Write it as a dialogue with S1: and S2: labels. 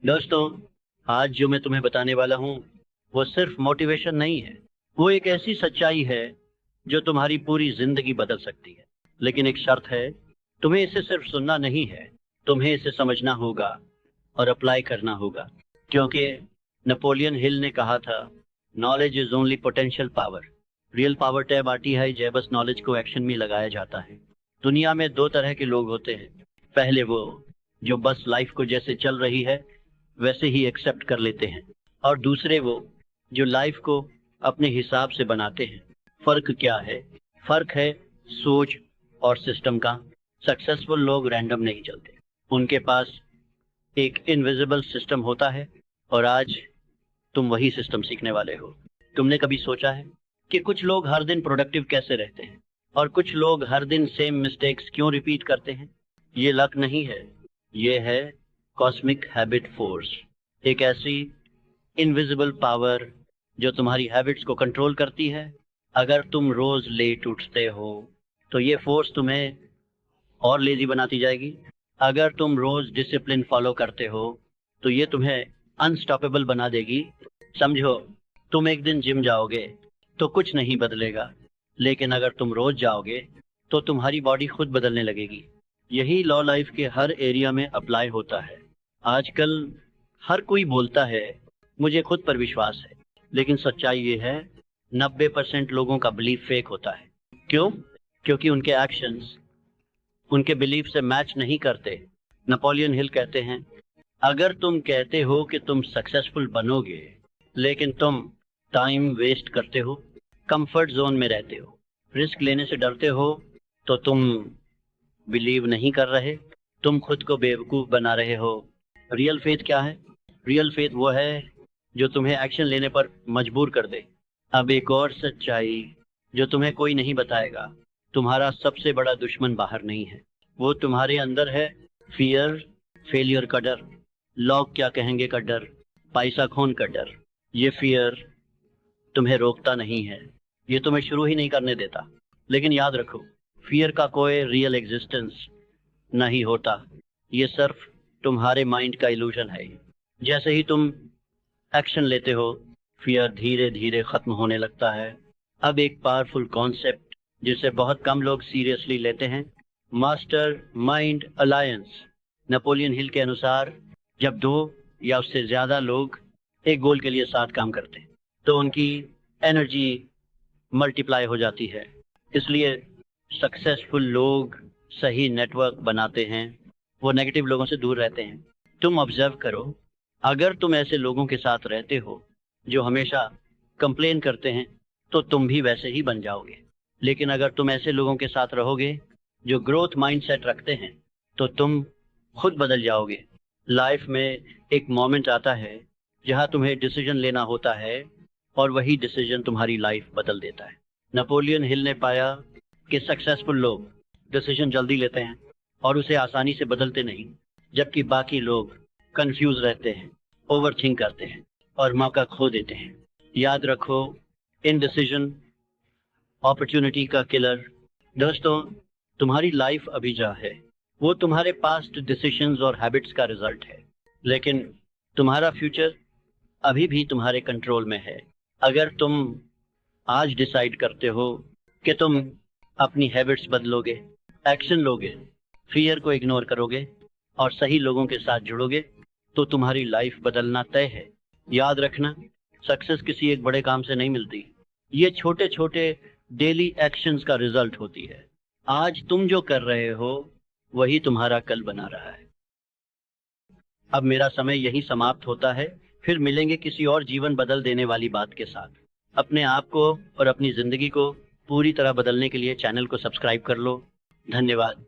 S1: दोस्तों, आज जो मैं तुम्हें बताने वाला हूँ वो सिर्फ मोटिवेशन नहीं है। वो एक ऐसी सच्चाई है जो तुम्हारी पूरी जिंदगी बदल सकती है। लेकिन एक शर्त है, तुम्हें इसे सिर्फ सुनना नहीं है, तुम्हें इसे समझना होगा और अप्लाई करना होगा। क्योंकि नेपोलियन हिल ने कहा था, knowledge is only potential power. Real power तब आती है जब बस नॉलेज को एक्शन में लगाया जाता है। दुनिया में दो तरह के लोग होते हैं। पहले वो जो बस लाइफ को जैसे चल रही है वैसे ही एक्सेप्ट कर लेते हैं, और दूसरे वो जो लाइफ को अपने हिसाब से बनाते हैं। फर्क क्या है? फर्क है सोच और सिस्टम का। सक्सेसफुल लोग रैंडम नहीं चलते, उनके पास एक इनविजिबल सिस्टम होता है, और आज तुम वही सिस्टम सीखने वाले हो। तुमने कभी सोचा है कि कुछ लोग हर दिन प्रोडक्टिव कैसे रहते हैं और कुछ लोग हर दिन सेम मिस्टेक्स क्यों रिपीट करते हैं? ये लक नहीं है, ये है कॉस्मिक हैबिट फोर्स। एक ऐसी इनविजिबल पावर जो तुम्हारी हैबिट्स को कंट्रोल करती है। अगर तुम रोज लेट उठते हो तो ये फोर्स तुम्हें और लेजी बनाती जाएगी। अगर तुम रोज डिसिप्लिन फॉलो करते हो तो ये तुम्हें अनस्टॉपेबल बना देगी। समझो, तुम एक दिन जिम जाओगे तो कुछ नहीं बदलेगा, लेकिन अगर तुम रोज जाओगे तो तुम्हारी बॉडी खुद बदलने लगेगी। यही लॉ लाइफ के हर एरिया में अप्लाई होता है। आजकल हर कोई बोलता है मुझे खुद पर विश्वास है, लेकिन सच्चाई ये है 90% लोगों का बिलीफ फेक होता है। क्यों? क्योंकि उनके एक्शंस उनके बिलीफ से मैच नहीं करते। नेपोलियन हिल कहते हैं, अगर तुम कहते हो कि तुम सक्सेसफुल बनोगे लेकिन तुम टाइम वेस्ट करते हो, कंफर्ट जोन में रहते हो, रिस्क लेने से डरते हो, तो तुम बिलीव नहीं कर रहे, तुम खुद को बेवकूफ बना रहे हो। रियल फेथ क्या है? रियल फेथ वो है जो तुम्हें एक्शन लेने पर मजबूर कर दे। अब एक और सच्चाई जो तुम्हें कोई नहीं बताएगा, तुम्हारा सबसे बड़ा दुश्मन बाहर नहीं है, वो तुम्हारे अंदर है। फियर, फेलियर का डर, लोग क्या कहेंगे का डर, पैसा खोने का डर। ये फियर तुम्हें रोकता नहीं है, ये तुम्हें शुरू ही नहीं करने देता। लेकिन याद रखो, फियर का कोई रियल एग्जिस्टेंस नहीं होता, ये सिर्फ तुम्हारे माइंड का इल्यूजन है। जैसे ही तुम एक्शन लेते हो, फियर धीरे धीरे खत्म होने लगता है। अब एक पावरफुल कॉन्सेप्ट जिसे बहुत कम लोग सीरियसली लेते हैं, master mind alliance. Napoleon Hill के अनुसार, जब दो या उससे ज्यादा लोग एक गोल के लिए साथ काम करते हैं तो उनकी एनर्जी मल्टीप्लाई हो जाती है। इसलिए सक्सेसफुल लोग सही नेटवर्क बनाते हैं, वो नेगेटिव लोगों से दूर रहते हैं। तुम ऑब्जर्व करो, अगर तुम ऐसे लोगों के साथ रहते हो जो हमेशा कंप्लेन करते हैं तो तुम भी वैसे ही बन जाओगे। लेकिन अगर तुम ऐसे लोगों के साथ रहोगे जो ग्रोथ माइंडसेट रखते हैं तो तुम खुद बदल जाओगे। लाइफ में एक मोमेंट आता है जहां तुम्हें डिसीजन लेना होता है, और वही डिसीजन तुम्हारी लाइफ बदल देता है। नेपोलियन हिल ने पाया कि सक्सेसफुल लोग डिसीजन जल्दी लेते हैं और उसे आसानी से बदलते नहीं, जबकि बाकी लोग कंफ्यूज रहते हैं, ओवरथिंक करते हैं और मौका खो देते हैं। याद रखो, इनडिसीजन अपॉर्चुनिटी का किलर। दोस्तों, तुम्हारी लाइफ अभी जा है वो तुम्हारे पास्ट डिसीजंस और हैबिट्स का रिजल्ट है, लेकिन तुम्हारा फ्यूचर अभी भी तुम्हारे कंट्रोल में है। अगर तुम आज डिसाइड करते हो कि तुम अपनी हैबिट्स बदलोगे, एक्शन लोगे, फियर को इग्नोर करोगे और सही लोगों के साथ जुड़ोगे, तो तुम्हारी लाइफ बदलना तय है। याद रखना, सक्सेस किसी एक बड़े काम से नहीं मिलती, ये छोटे छोटे डेली एक्शंस का रिजल्ट होती है। आज तुम जो कर रहे हो वही तुम्हारा कल बना रहा है। अब मेरा समय यही समाप्त होता है, फिर मिलेंगे किसी और जीवन बदल देने वाली बात के साथ। अपने आप को और अपनी जिंदगी को पूरी तरह बदलने के लिए चैनल को सब्सक्राइब कर लो। धन्यवाद।